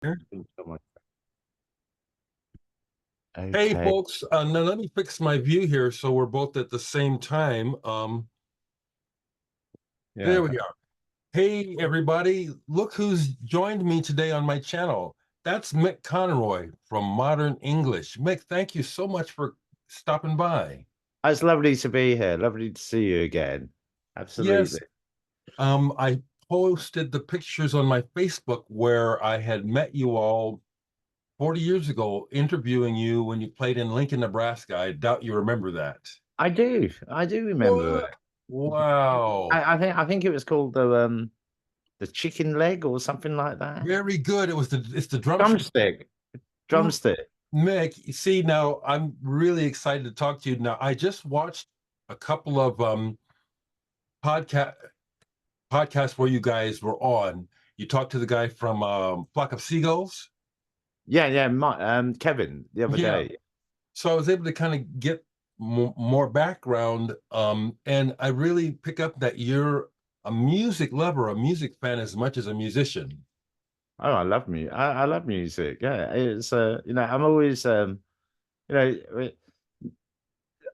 Here. Hey, Okay. folks. Now let me fix my view here so we're both at the same time. There Yeah. we are. Hey, everybody. Look who's joined me today on my channel. That's Mick Conroy from Modern English. Mick, thank you so much for stopping by. It's lovely to be here. Lovely to see you again. Yes, Absolutely. I posted the pictures on my Facebook where I had met you all 40 years ago, interviewing you when you played in Lincoln, Nebraska. I doubt you remember that. I do. I do remember What? it. Wow. I think it was called the chicken leg or something like that. Very good. It's the drumstick. Drumstick. Mm, Drumstick. Mick, you see now I'm really excited to talk to you. Now I just watched a couple of podcast podcasts where you guys were on. You talked to the guy from Flock of Seagulls. Yeah, yeah. Kevin the other Yeah. day. So I was able to kind of get more background, and I really pick up that you're a music lover, a music fan as much as a musician. Oh, I love music. I love music. Yeah, it's I'm always you know,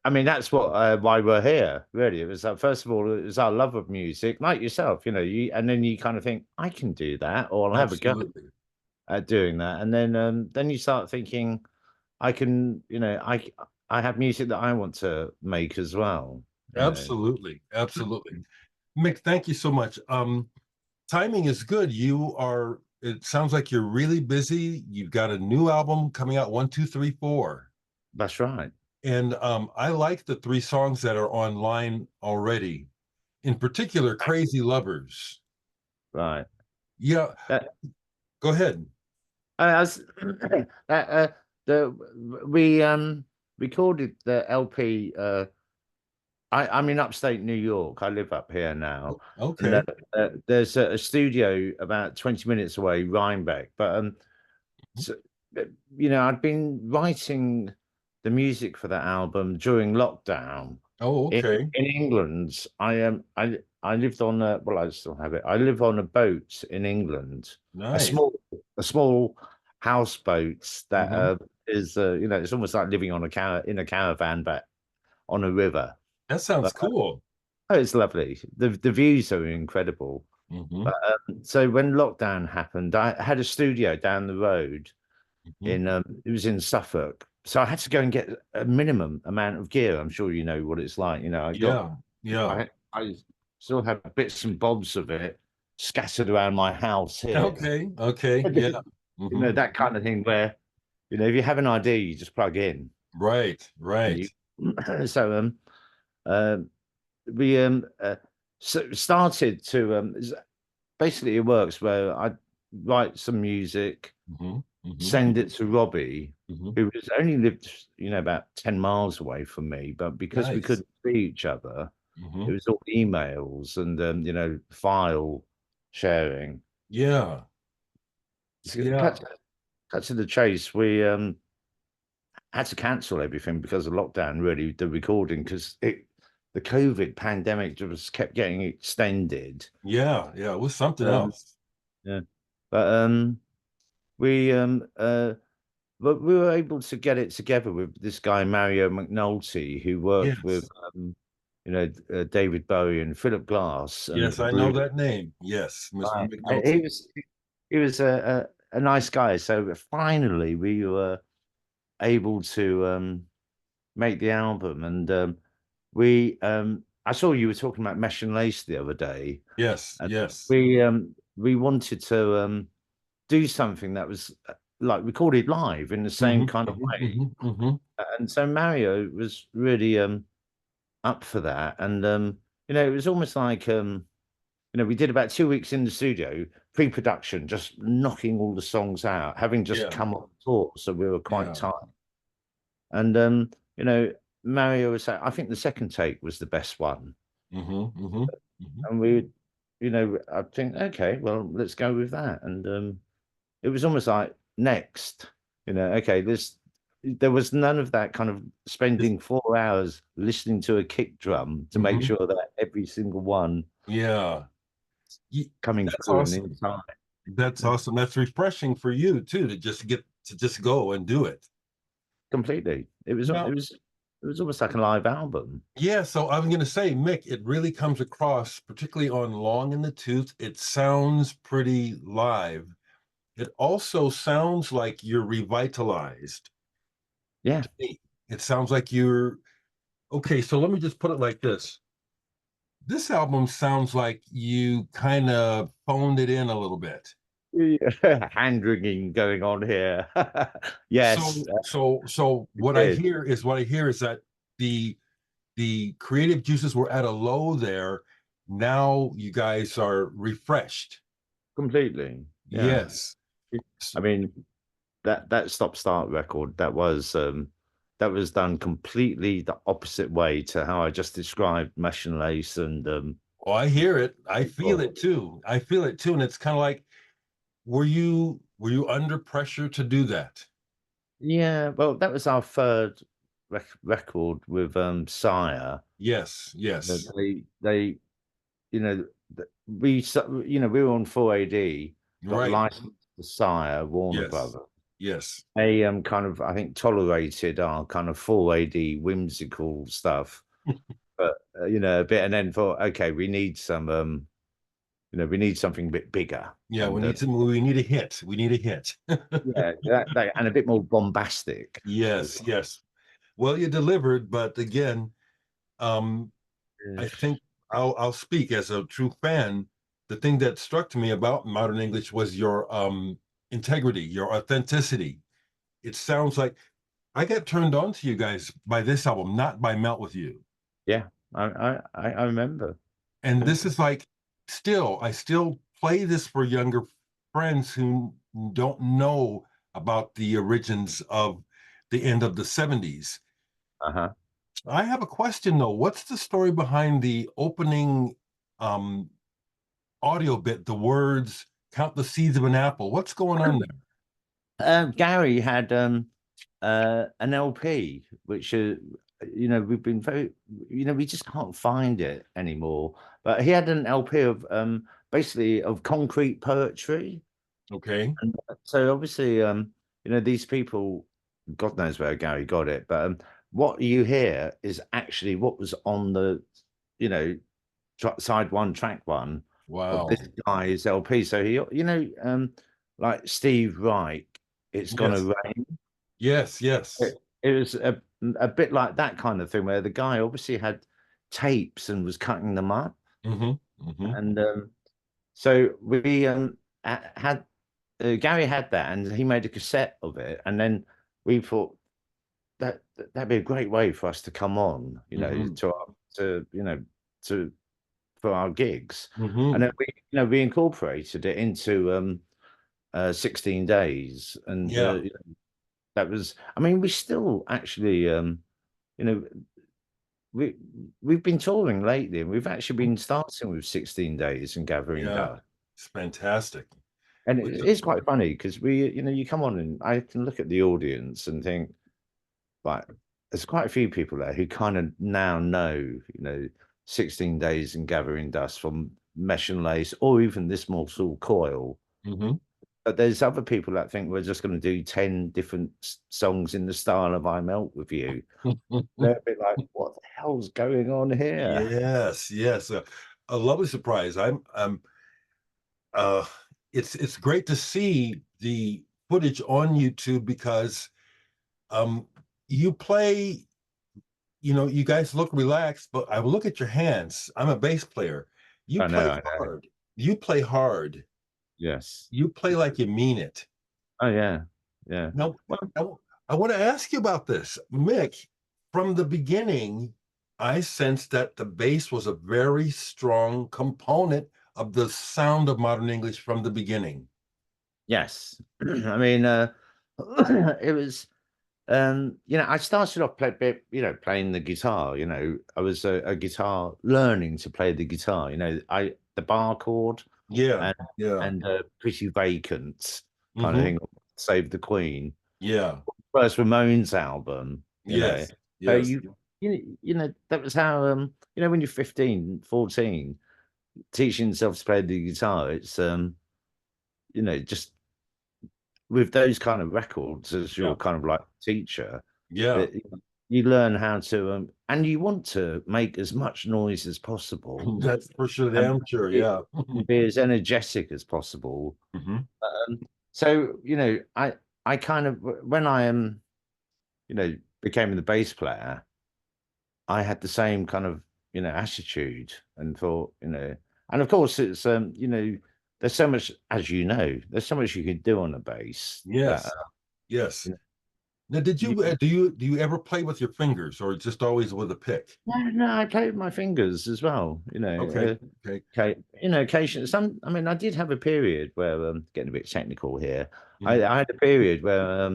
I mean, that's what why we're here, really. It was first of all, it was our love of music, like yourself, and then you kind of think, I can do that, or I'll have a go Absolutely. at doing that, and then you start thinking, I can, I have music that I want to make as well, you know. Absolutely. Absolutely. Mick, thank you so much. Timing is good. It sounds like you're really busy. You've got a new album coming out, one, two, three, four. That's right, And I like the three songs that are online already, in particular, Crazy Lovers. right. Yeah, Uh, go ahead. as the we recorded the LP. I'm in upstate New York. I live up here now, and Okay. there's a studio about 20 minutes away, Rhinebeck. But so, uh, I'd been writing the music for that album during lockdown Oh, in okay. in England. I lived on well, I still have it. I live on a boat in England, a Nice. small a small houseboat that Hmm. is it's almost like living on in a caravan, but on a river. That sounds But cool. oh, it's lovely. The views are incredible. Hmm. But so when lockdown happened, I had a studio down the road Hmm. it was in Suffolk. So I had to go and get a minimum amount of gear. I'm sure you know what it's like. Yeah, yeah. I still have bits and bobs of it scattered around my house here. Okay, okay, yeah. Hmm. That kind of thing where, if you have an idea, you just plug in Right, and right. you so uh, we started to basically it works where I write some music, Hmm. Hmm. send it to Robbie, Hmm. who was only lived, about 10 miles away from me, but because we Nice. couldn't see each other, it Hmm. was all emails and file sharing. Yeah, To yeah. cut to the chase, we had to cancel everything because of lockdown, really, the recording, because the COVID pandemic just kept getting extended. Yeah, yeah, it was something Um, else. yeah. But we we were able to get it together with this guy Mario McNulty, who worked with Yes, David Bowie and Philip Glass and yes, I know Bruce. that name. Yes, Mr. Right. McNulty. He was a nice guy. So finally, we were able to make the album, and we I saw you were talking about Mesh and Lace the other day, Yes, and yes. we wanted to do something that was like recorded live in the same Hmm. kind of Hmm. way. Hmm. Hmm. And so Mario was really up for that, and it was almost like we did about 2 weeks in the studio, pre-production, just knocking all the songs out, having just Yeah, come off tour, so we were quite yeah. tight. And Mario was saying, I think the second take was the best one, Hmm. Hmm. Hmm. and I think, okay, well, let's go with that. And it was almost like next, okay, there was none of that kind of spending 4 hours listening to a kick drum to make Hmm. sure that every single one Yeah. coming That's through and awesome. inside. That's awesome. That's refreshing for you too, to just go and do it. Completely. Now, It was almost like a live album. yeah, so I'm going to say, Mick, it really comes across, particularly on Long in the Tooth. It sounds pretty live. It also sounds like you're revitalized Yeah. to me. It sounds like you're okay. So let me just put it like this. This album sounds like you kind of phoned it in a little bit. Hand wringing going on here. Yes, So it what I did hear is that the creative juices were at a low there. Now you guys are refreshed. completely. Yeah. Yes. I mean, that stop start record that was done completely the opposite way to how I just described Mesh and Lace and Oh, I hear it. I feel oh, it too. I feel it too. And it's kind of like, were you under pressure to do that? yeah, well, that was our third record with Sire. Yes, yes. They you know we were on 4AD, got Right. licensed to Sire, Warner Yes. Brothers. Yes. They kind of I think tolerated our kind of 4AD whimsical stuff, but a bit, and then thought, okay, we need some we need something a bit bigger, Yeah, and we need a hit. We need a hit. yeah, and a bit more bombastic as Yes, well. yes. Well, you delivered, but again, um, Yeah. I think I'll speak as a true fan. The thing that struck me about modern English was your integrity, your authenticity. It sounds like I got turned on to you guys by this album, not by Melt with You. Yeah, I remember. And this is like I still play this for younger friends who don't know about the origins of the end of the 70s. Uh-huh. I have a question though. What's the story behind the opening um, audio bit, the words, count the seeds of an apple? What's going on there? Gary had an LP, which we've been very, we just can't find it anymore. But he had an LP of basically of concrete poetry, Okay. and so obviously these people, God knows where Gary got it, but what you hear is actually what was on the you know side one, track one of Wow. this guy's LP. So he, like Steve Reich, It's Gonna Yes. Rain. Yes. Yes. It was a bit like that kind of thing where the guy obviously had tapes and was cutting them up. Mm-hmm. Mm-hmm. And so we had Gary had that and he made a cassette of it. And then we thought that'd be a great way for us to come on, Mm-hmm. to to for our gigs. And Mm-hmm. then we incorporated it into 16 days. And Yeah. that was, I mean, we still actually, you know, we we've been touring lately, and we've actually been starting with 16 days and gathering Yeah. dust. It's fantastic. And Which it's quite funny because you come on and I can look at the audience and think, like, there's quite a few people there who kind of now know, 16 days and gathering dust from Mesh and Lace, or even this Mortal Coil. mm-hmm. But there's other people that think we're just going to do 10 different songs in the style of I Melt With You. They're a bit like, what the hell's going on here? Yes, yes. A lovely surprise. Uh it's great to see the footage on YouTube because um you play, you guys look relaxed, but I will look at your hands. I'm a bass player. You I know, play I know. hard. You play hard. Yes. You play like you mean it. Oh, yeah. Yeah. Now, Well, I, I want to ask you about this. Mick, from the beginning, I sensed that the bass was a very strong component of the sound of modern English from the beginning. yes. I mean, it was, I started off playing the guitar. I was a guitar learning to play the guitar. The bar chord Yeah, and yeah. Pretty Vacant kind of Hmm. thing. Save the Queen. Yeah. First Ramones album. Yes. So Yes. that was how when you're 15, 14, teaching yourself to play the guitar, just with those kind of records as Yeah. your kind of like teacher, Yeah. it, you learn how to, and you want to make as much noise as possible, That's for sure. and Damn sure. be, Yeah. be as energetic as possible. Hmm. So I kind of when I became the bass player, I had the same kind of attitude and thought and of course it's there's so much, as there's so much you can do on a bass that Yes. Yes. you know, Now, did you, you do you ever play with your fingers or just always with a pick? no, I play with my fingers as well. Okay. Okay. Okay, occasionally I mean, I did have a period where getting a bit technical here. Hmm. I had a period where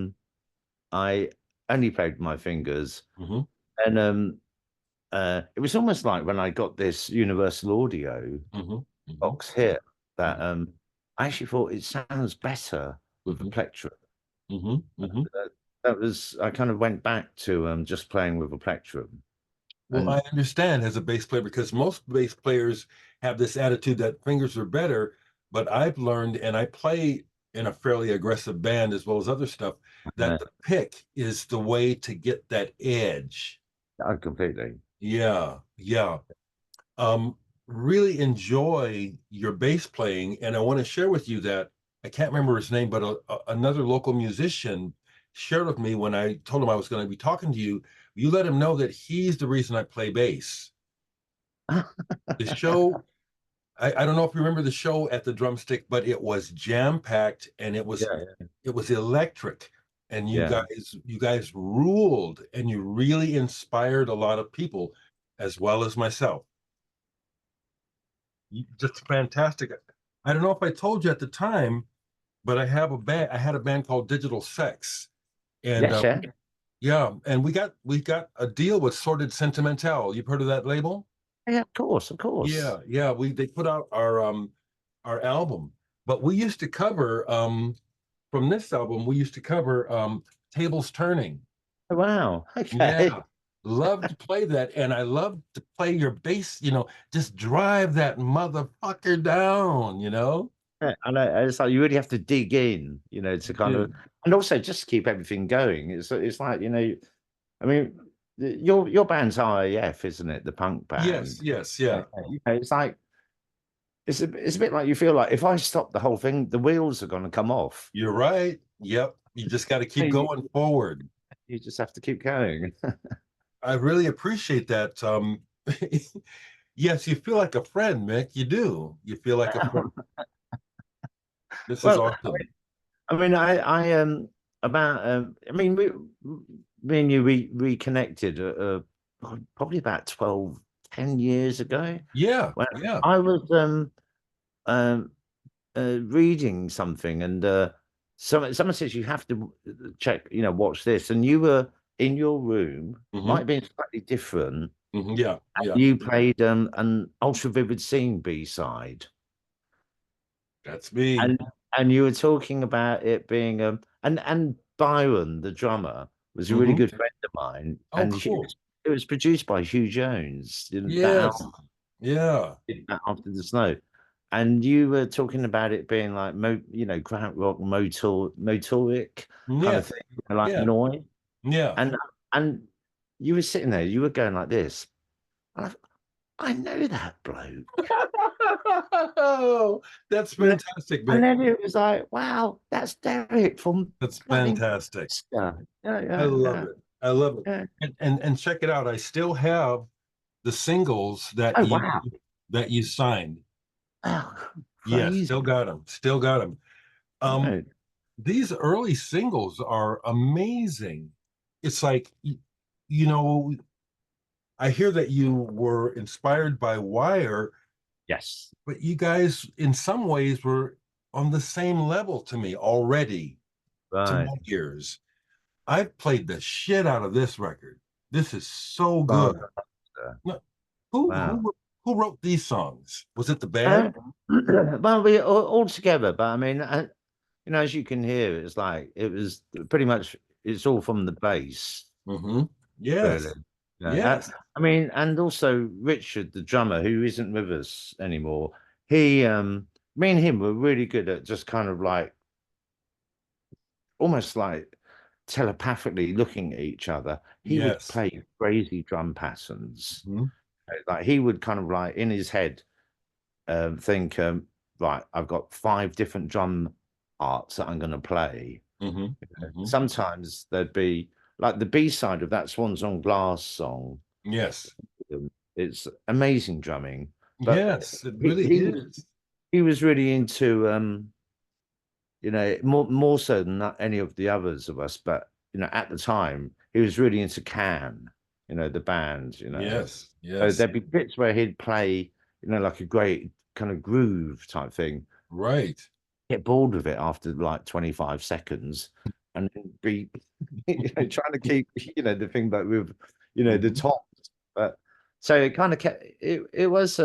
I only played with my fingers, Hmm. and it was almost like when I got this Universal Audio Hmm. Hmm. box here that Hmm. I actually thought it sounds better with the Hmm. plectrum. Hmm. Hmm. That was I kind of went back to just playing with a plectrum, Well, and I understand as a bass player because most bass players have this attitude that fingers are better. But I've learned, and I play in a fairly aggressive band as well as other stuff, that uh, the pick is the way to get that edge. I completely. Yeah, yeah. Um, really enjoy your bass playing, and I want to share with you that I can't remember his name, but another local musician shared with me when I told him I was going to be talking to you. You let him know that he's the reason I play bass. The show, I don't know if you remember the show at the Drumstick, but it was jam packed and Yeah, it was electric. And yeah. you guys ruled, and you really inspired a lot of people, as well as myself. Just fantastic. I don't know if I told you at the time, but I had a band called Digital Sex, and Yes, yeah. yeah, and we got a deal with Sorted Sentimental. You've heard of that label? Yeah, of course, of course. Yeah, yeah. We They put out our album, but we used to cover from this album. We used to cover Tables Turning. Oh, wow. Okay. Yeah. Love to play that, and I love to play your bass, just drive that motherfucker down, Yeah, I know. It's like you really have to dig in, to You kind of, do. and also just keep everything going. It's like, I mean, your band's IAF, isn't it? The punk Yes, band. yes, Yeah, yeah. it's like it's a bit like you feel like if I stop the whole thing, the wheels are going to come off. You're right. Yep. You just got to keep You, going forward. you just have to keep going. I really appreciate that. Yes, you feel like a friend, Mick. You do. You feel like a friend. This is Well, awesome. I mean, about I mean, me and you reconnected probably about 10 years ago Yeah, when yeah. I was um reading something, and someone says you have to check, watch this, and you were in your room, might Hmm. have been slightly different. Hmm. Yeah, yeah. You played an Ultra Vivid Scene B-side, That's me. and you were talking about it being and Byron, the drummer, was a really Hmm. good friend of mine, Oh, and cool. it was produced by Hugh Jones. Yes. Yeah. That After the Snow, and you were talking about it being like krautrock motoric kind Yeah. of thing, like Yeah. noise, Yeah. and and you were sitting there, you were going like this, and I know that bloke. Oh, that's And fantastic, Mick. then it was like, wow, that's Derek from That's bloody fantastic. Manchester. Yeah, I yeah, love yeah, it. I love it. yeah. And check it out. I still have the singles Oh, wow. that you signed. Oh, Yeah, crazy. still got them. Still got them. Um, Right. these early singles are amazing. It's like you know, I hear that you were inspired by Wire, Yes. but you guys in some ways were on the same level to me already to Right. my ears. I've played the shit out of this record. This is so Oh, good. No, who wow. who who wrote these songs? Was it the band? Well, we all together, but I mean, as you can hear, it's like it was pretty much it's all from the bass, Mm-hmm. really. Yes. Yeah. Yes. I mean, and also Richard, the drummer, who isn't with us anymore. He me and him were really good at just kind of like almost like telepathically looking at each other. He would Yes. play crazy drum patterns. Hmm. Like he would kind of like in his head think, right, I've got 5 different drum parts that I'm going to play. Hmm. Hmm. Sometimes there'd be like the B side of that Swans on Glass song. Yes. It's amazing drumming, but Yes, it he really he was is. he was really into more so than any of the others of us. But at the time he was really into Can, the band. Yes. So Yes. there'd be bits where he'd play, like a great kind of groove type thing. Right. Get bored of it after like 25 seconds, and then be trying to keep the thing back with the Hmm. top. But so it kind of kept it was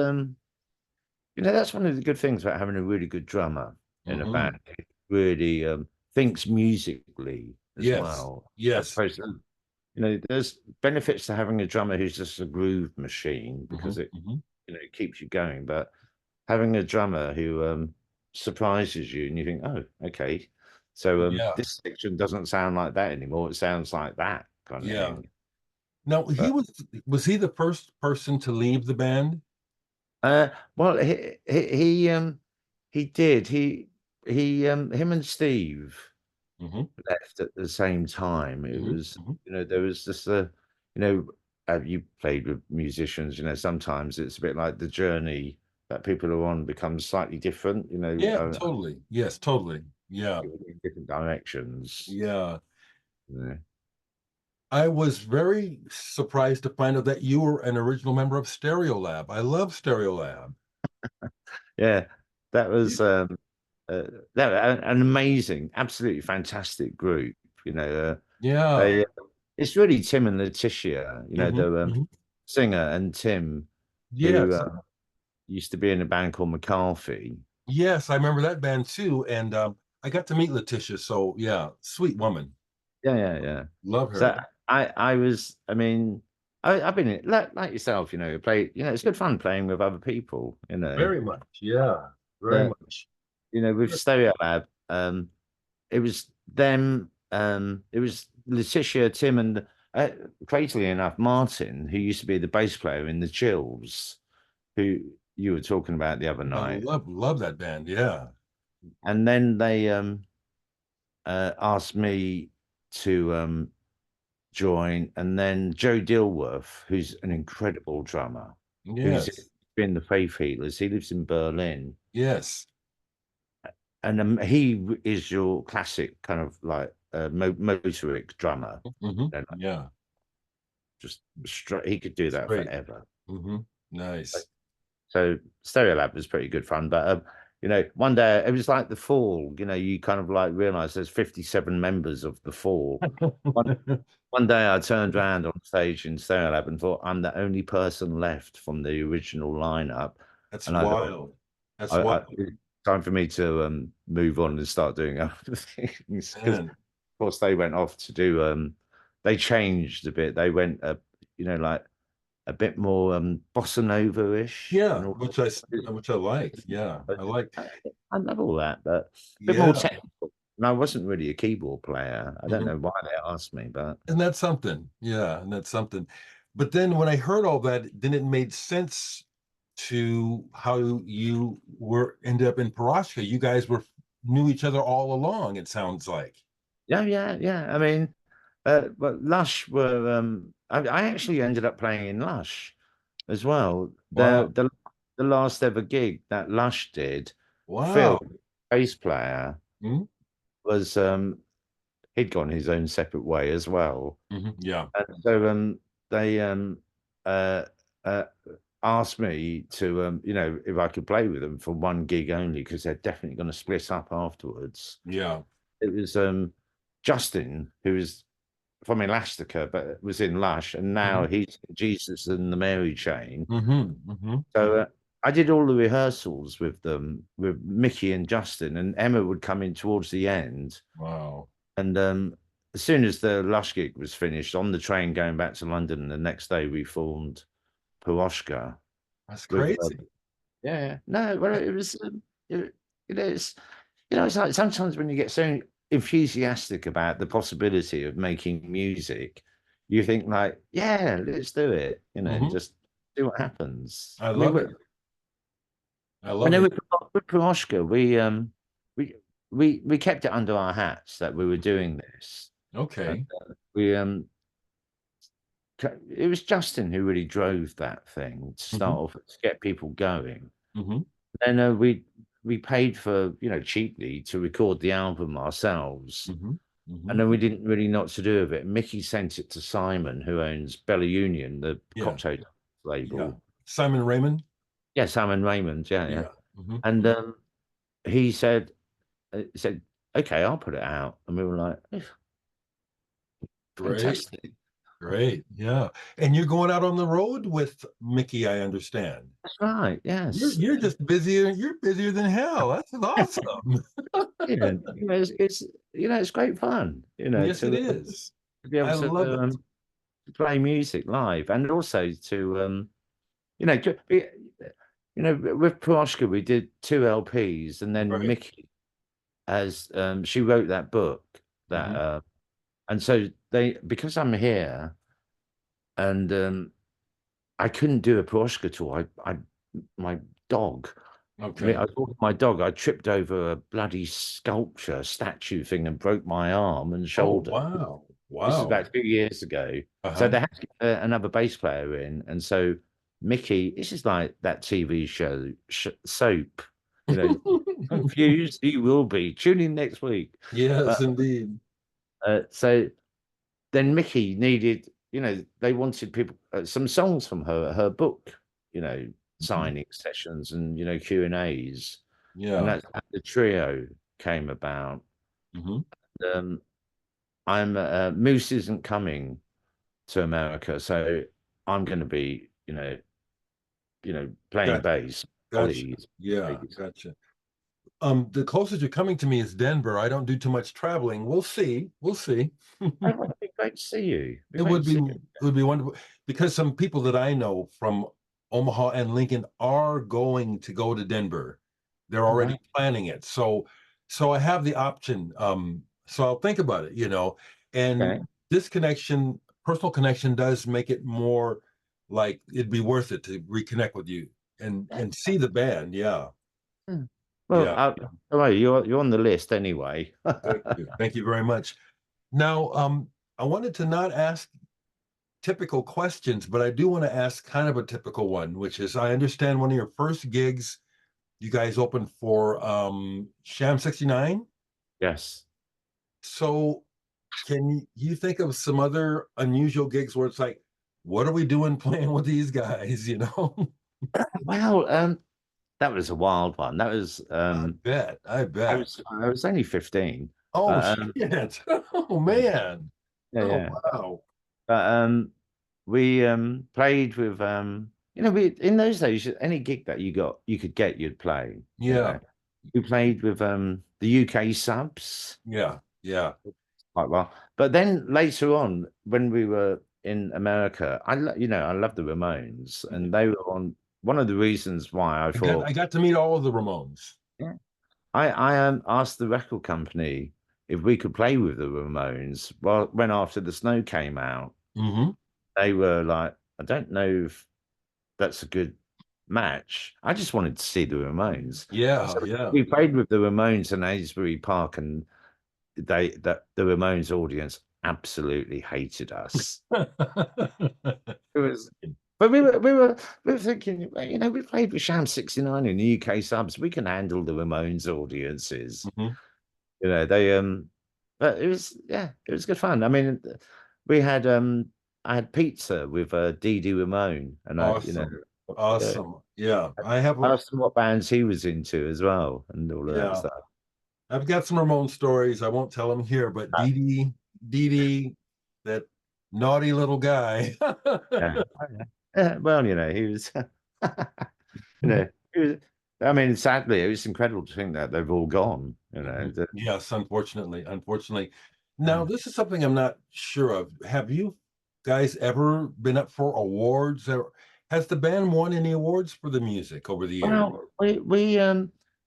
that's one of the good things about having a really good drummer in a Hmm. band. It really thinks musically as Yes. well, as Yes. opposed to there's benefits to having a drummer who's just a groove machine Hmm. because it Hmm. it keeps you going. But having a drummer who surprises you and you think, oh, okay, so Yeah. this section doesn't sound like that anymore. It sounds like that kind of Yeah. thing. Now, But was he the first person to leave the band? well, he did. Him and Steve Hmm. left at the same time. It Hmm. was, Hmm. there was just a, you know, you played with musicians, sometimes it's a bit like the journey that people are on becomes slightly different, Yeah, totally. Yes, totally. Yeah. in different directions. Yeah. Yeah. I was very surprised to find out that you were an original member of Stereolab. I love Stereolab. Yeah, that was uh, an amazing, absolutely fantastic group. You know, Yeah. they it's really Tim and Letitia, Hmm. the Hmm. singer and Tim, who Yes. used to be in a band called McCarthy. Yes, I remember that band too. And I got to meet Letitia. So yeah, sweet woman. Yeah, yeah, yeah. Love So her. I mean, I've been like yourself, play, it's good fun playing with other people, Very much. Yeah. Very But much. with Stereolab, it was them, it was Letitia, Tim, and crazily enough, Martin, who used to be the bass player in the Chills, who you were talking about the other I night. love that band. Yeah. And then they asked me to join, and then Joe Dilworth, who's an incredible drummer, who's Yes. in the Faith Healers. He lives in Berlin, Yes. and he is your classic kind of like motoric drummer. Hmm. Like Yeah. just he could do It's that great. forever. Hmm. Nice. So Stereolab was pretty good fun, but one day it was like the Fall. You kind of like realize there's 57 members of the Fall. One, one day I turned around on stage in Stereolab and thought I'm the only person left from the original lineup, That's and I thought wild. That's wild. it's time for me to move on and start doing other things because of Man. course they went off to do they changed a bit. They went like a bit more bossa nova-ish Yeah, and all. which I like. Yeah, But I like. I love all that, but a bit more Yeah, technical. And I wasn't really a keyboard player. I don't mhm. know why they asked me, but And that's something. Yeah, and that's something. But then when I heard all that, then it made sense to how you were ended up in Parashka. You guys were knew each other all along. It sounds like. yeah, yeah, yeah. I mean, but Lush were. I actually ended up playing in Lush as well. Wow. The last ever gig that Lush did, Phil, Wow. bass player, Mhm. was he'd gone his own separate way as well. Mhm. Yeah. And so they uh, uh, asked me to if I could play with them for one gig only because they're definitely going to split up afterwards. Yeah. It was Justin, who was from Elastica but was in Lush, and now Hmm. he's Jesus and the Mary Chain. Hmm. Hmm. So I did all the rehearsals with them, with Mickey and Justin, and Emma would come in towards the end. Wow. And as soon as the Lush gig was finished, on the train going back to London, the next day we formed Piroshka That's with crazy. yeah, yeah. No, well, it was. it's it's like sometimes when you get so enthusiastic about the possibility of making music, you think like, yeah, let's do it, and Hmm. just see what happens. I I mean, love it. I I love know it. with Promoshka, we we kept it under our hats that we were doing this, and Okay. we it was Justin who really drove that thing to Hmm. start off to get people going. Hmm. Then we paid for cheaply to record the album ourselves, Hmm. Hmm. and then we didn't really know what to do with it. Mickey sent it to Simon, who owns Bella Union, the Yeah. cocktail Yeah. label. Simon Raymond. Yeah, Simon Raymond. Yeah, yeah. Yeah. Hmm. And he said, "Okay, I'll put it out," and we were like, "Eh, Great. "Fantastic." Great. Yeah. And you're going out on the road with Mickey, I understand. That's right. You're Yes. you're just busier. You're busier than hell. That's awesome. Yeah, it's it's great fun, Yes, it is. to be able I love it. to play music live, and also to you know, to be, with Proshka we did 2 LPs, and then Right. Mickey as she wrote that book that Hmm. and so they because I'm here and I couldn't do a Proshka tour. I my dog. I Okay. was walking my dog. I tripped over a bloody sculpture statue thing and broke my arm and Oh, shoulder. wow. This is Wow. about 2 years ago. So Uh-huh. they had to get another bass player in, and so Mickey. This is like that TV show soap. You know, confused he will be. Tune in next week. Yes, But indeed. so then Mickey needed. They wanted people some songs from her book. Mhm. Signing sessions and Q&As, and Yeah. that's how the trio came about. Hmm. Um, I'm Moose isn't coming to America, so I'm going to be, playing Gotcha. bass. Gotcha. Ollie's Yeah, bass. gotcha. The closest you're coming to me is Denver. I don't do too much traveling. We'll see. We'll see. Oh, well, it'd be great to see you. It'd be It great would to be see it would be wonderful because some people that I know from Omaha and Lincoln are going to go to Denver. They're you. Oh, wow. already planning it. So I have the option. So I'll think about it. Okay. And this connection, personal connection does make it more like it'd be worth it to reconnect with you and see the band. Yeah. Yeah. Well, Yeah. all right, you're on the list anyway. Thank you. Thank you very much. Now, I wanted to not ask typical questions, but I do want to ask kind of a typical one, which is I understand one of your first gigs you guys opened for Sham 69. Yes. So can you think of some other unusual gigs where it's like, what are we doing playing with these guys, you know? Well, that was a wild one. That was I bet. I I bet. was I was only 15, Oh but shit. Oh yeah, man. yeah, Oh yeah. wow. But we played with we in those days any gig that you could get you'd play. Yeah. We played with the UK subs Yeah. Yeah. quite well. But then later on when we were in America, I love the Ramones, and they were on one of the reasons why I I thought, got to meet all of the Ramones. yeah, I asked the record company if we could play with the Ramones. Well, when After the Snow came out, Hmm. they were like, I don't know if that's a good match. I just wanted to see the Ramones. Yeah, So yeah. we played with the Ramones in Aylesbury Park, and the Ramones audience absolutely hated us. It was, but we were thinking, well, we played with Sham 69 in the UK subs. We can handle the Ramones audiences. Mhm. They but it was good fun. I mean, we had I had pizza with Dee Dee Ramone, and Awesome. uh, Awesome. Yeah. I have I a asked him what bands he was into as well, and all of that yeah. stuff. I've got some Ramon stories. I won't tell them here, but Dee Dee, that naughty little guy. Yeah. Well, he was, he was. I mean, sadly, it was incredible to think that they've all gone. Mhm. Yes, unfortunately. Now, Uh, this is something I'm not sure of. Have you guys ever been up for awards? Or has the band won any awards for the music over the years? well, we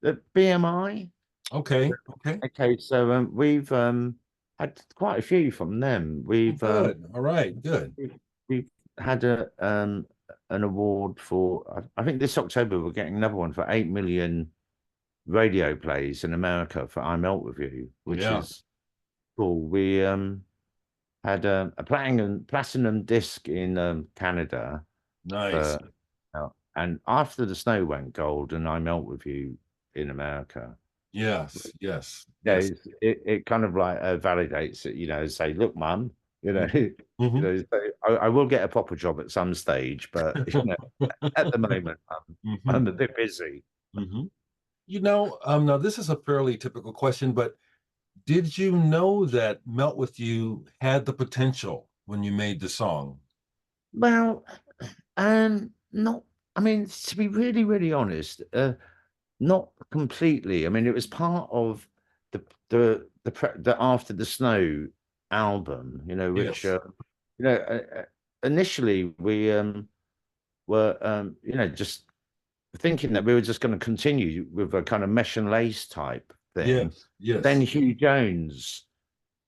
the BMI. Okay. Okay. Okay, so we've had quite a few from them. Good. All right. Good. We've had an award for, I think this October we're getting another one for 8 million radio plays in America for I Melt With You, which Yeah. is cool. We had a platinum disc in Canada Nice. for, and after the snow went gold and I Melt With You in America. Yes. Yes. Yeah, Yes. it kind of like validates it, say, look, mum, Hmm. Hmm. so I will get a proper job at some stage, but at the moment, Hmm. I'm a bit busy. Hmm. Now this is a fairly typical question, but did you know that Melt With You had the potential when you made the song? Well, not. I mean, to be really, really honest, not completely. I mean, it was part of the After the Snow album, which Yes. you know, initially we were just thinking that we were just going to continue with a kind of mesh and lace type thing. Yes. But then Yes. Hugh Jones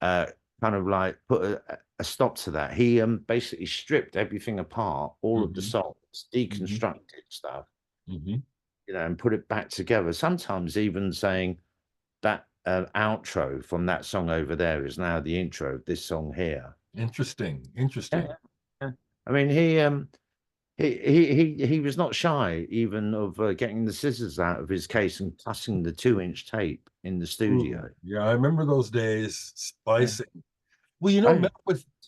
uh, kind of like put a stop to that. He basically stripped everything apart, all of the Hmm. songs, Hmm. deconstructed stuff, Hmm. and put it back together. Sometimes even saying that outro from that song over there is now the intro of this song here. Interesting. Yeah, Interesting. yeah. I mean, he was not shy even of getting the scissors out of his case and cutting the 2-inch tape in the studio. Yeah, I remember those days Yeah. splicing. Well, I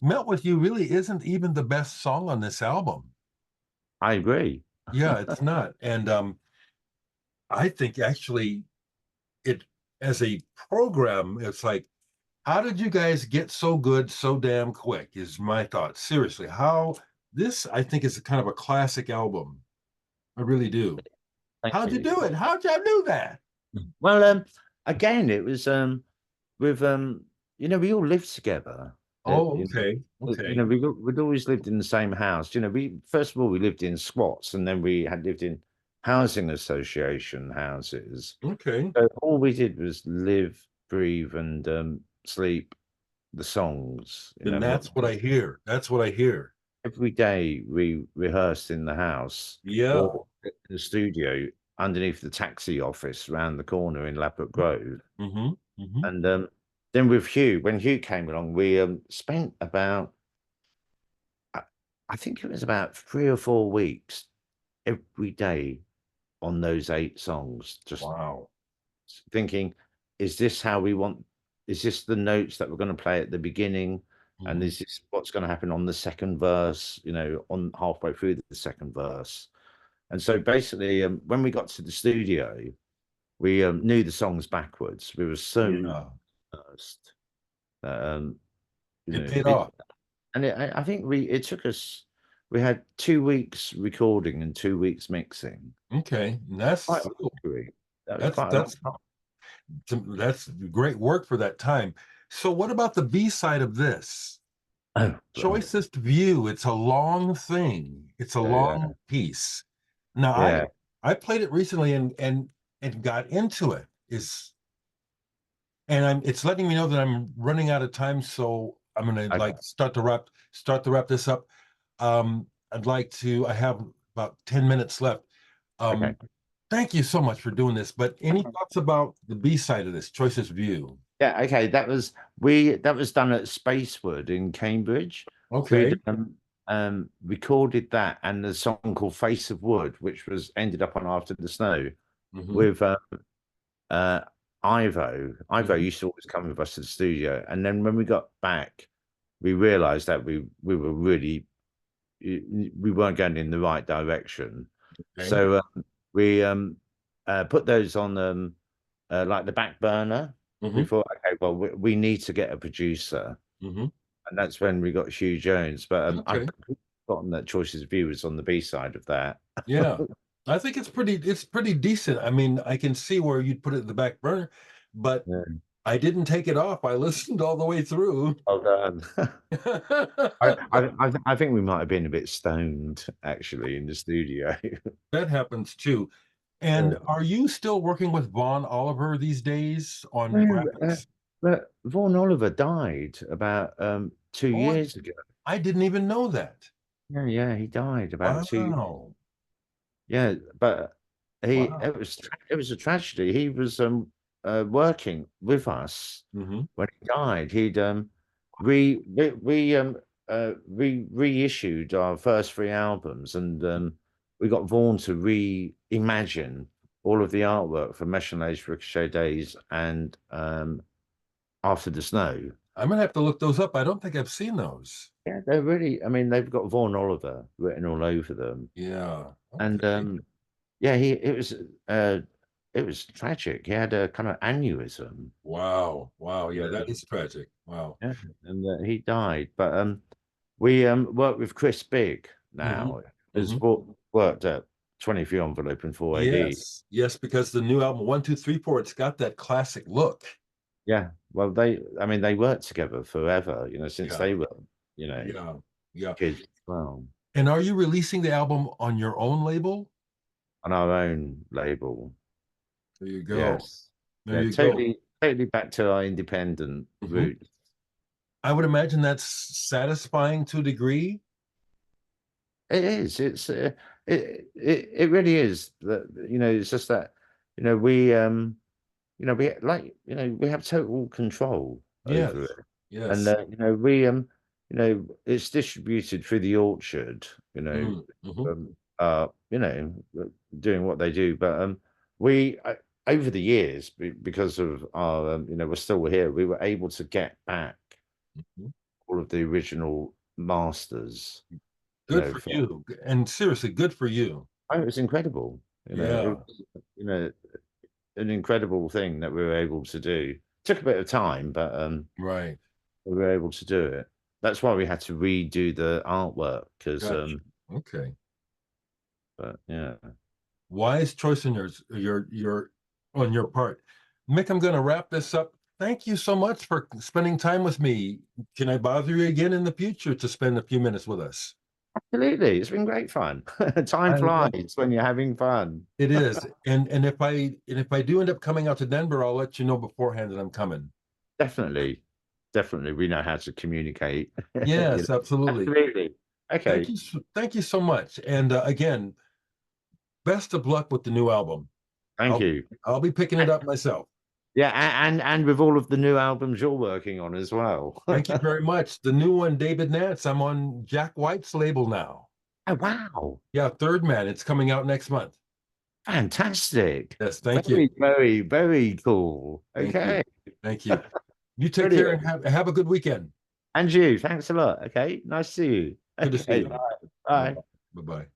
Melt With You really isn't even the best song on this album. I agree. Yeah, it's not. And I think actually it as a program, it's like, how did you guys get so good so damn quick? Is my thought. Seriously, how this I think is kind of a classic album. I really do. Thank How'd you you. do it? How'd y'all do that? Well, again, it was with we all lived together. Oh, okay. Okay. We'd always lived in the same house. We first of all we lived in squats, and then we had lived in housing association houses. Okay. So all we did was live, breathe, and sleep the songs. Then that's what I hear. That's what I hear. Every day we rehearsed in the house Yeah. or in the studio underneath the taxi office round the corner in Ladbroke Grove. Mm-hmm. Mm-hmm. And then with Hugh, when Hugh came along, we spent about, I, I think it was about 3 or 4 weeks every day on those 8 songs, just Wow. thinking, is this how we want? Is this the notes that we're going to play at the beginning? And Mm-hmm. is this what's going to happen on the second verse, on halfway through the second verse? And so basically, when we got to the studio, we knew the songs backwards. We were so Yeah. immersed. Um, you It know, paid it, off. and I think it took us. We had 2 weeks recording and 2 weeks mixing. Okay. And Quite a luxury. That was that's quite a long that's time. that's great work for that time. So what about the B side of this? Oh, blimey. Choicest View. It's a long thing. It's a Yeah, yeah, long piece. Now yeah. I played it recently and got into it. Is and I'm it's letting me know that I'm running out of time, so I'm gonna Okay, like start to wrap this up. I have about 10 minutes left. okay. Um, thank you so much for doing this. But any thoughts about the B side of this, Choicest View? Yeah, okay. That was done at Spacewood in Cambridge. We'd Okay. recorded that and the song called Face of Wood, which was ended up on After the Snow Hmm. with uh Ivo. Ivo Hmm. used to always come with us to the studio. And then when we got back, we realized that we were really we weren't going in the right direction. Okay. So we put those on like the back burner. We Hmm. thought, okay, well, we need to get a producer, Hmm. and that's when we got Hugh Jones. But I've Okay. forgotten that Choices View was on the B side of that. Yeah. I think it's pretty decent. I mean, I can see where you'd put it in the back burner, but Yeah. I didn't take it off. I listened all the way through. Well done. I think we might have been a bit stoned actually in the studio. That happens too. And Yeah. are you still working with Vaughn Oliver these days on No, graphics? but Vaughan Oliver died about 2 Oh, years ago. I didn't even know that. Yeah, yeah, he died about two. Wow. Yeah, but Wow. it was a tragedy. He was working with us Hmm. when he died. He'd reissued our first three albums, and we got Vaughan to reimagine all of the artwork for Mesh and Age Ricochet Days and After the Snow. I'm gonna have to look those up. I don't think I've seen those. Yeah, they're really. I mean, they've got Vaughan Oliver written all over them, Yeah. and Okay. yeah, he it was tragic. He had a kind of aneurysm. Wow. Wow. Yeah, that is tragic. Wow. Yeah, and he died. But we work with Chris Big Hmm. now. Has Hmm. worked at 23 Envelope and 4AD. Yes. Yes, because the new album, 1, 2, 3, 4, it's got that classic look. Yeah, well, I mean, they worked together forever. You know, since Yeah. they were, you know, Yeah. Yeah. kids. Well, And are you releasing the album on your own label? on our own label. There you go. Yes. There Yeah, you go. totally back to our independent Hmm. roots. I would imagine that's satisfying to a degree. It is. It really is. That you know, it's just that we like we have total control over Yes. it, and Yes. it's distributed through the Orchard. Mm-hmm. Um, uh, you know, doing what they do, but we over the years because of our we're still here. We were able to get back all of the original masters. Good for For you. And seriously, good for you. Oh, it was incredible. It Yeah. was, an incredible thing that we were able to do. Took a bit of time, but Right. we were able to do it. That's why we had to redo the artwork because, Gotcha. Okay. but yeah, Wise choice on your on your part. Mick, I'm going to wrap this up. Thank you so much for spending time with me. Can I bother you again in the future to spend a few minutes with us? absolutely, it's been great fun. Time I love flies when you're having fun. it is. And if I do end up coming out to Denver, I'll let you know beforehand that I'm coming. Definitely, definitely, we know how to communicate. Yes, absolutely. Absolutely. Okay, Thank you so much. And again, best of luck with the new album. thank I'll you. I'll be picking it up myself. Yeah, and with all of the new albums you're working on as well. Thank you very much. The new one, David Nance. I'm on Jack White's label now. Oh, wow. Yeah, Third Man. It's coming out next month. Fantastic. Yes, thank you. Very, very, very cool. Thank you. Okay. Thank you. You take care and Brilliant. have a good weekend. And you, thanks a lot. Okay. Nice to see you. Good to see Okay. you. Bye. Bye Bye. bye. Bye bye.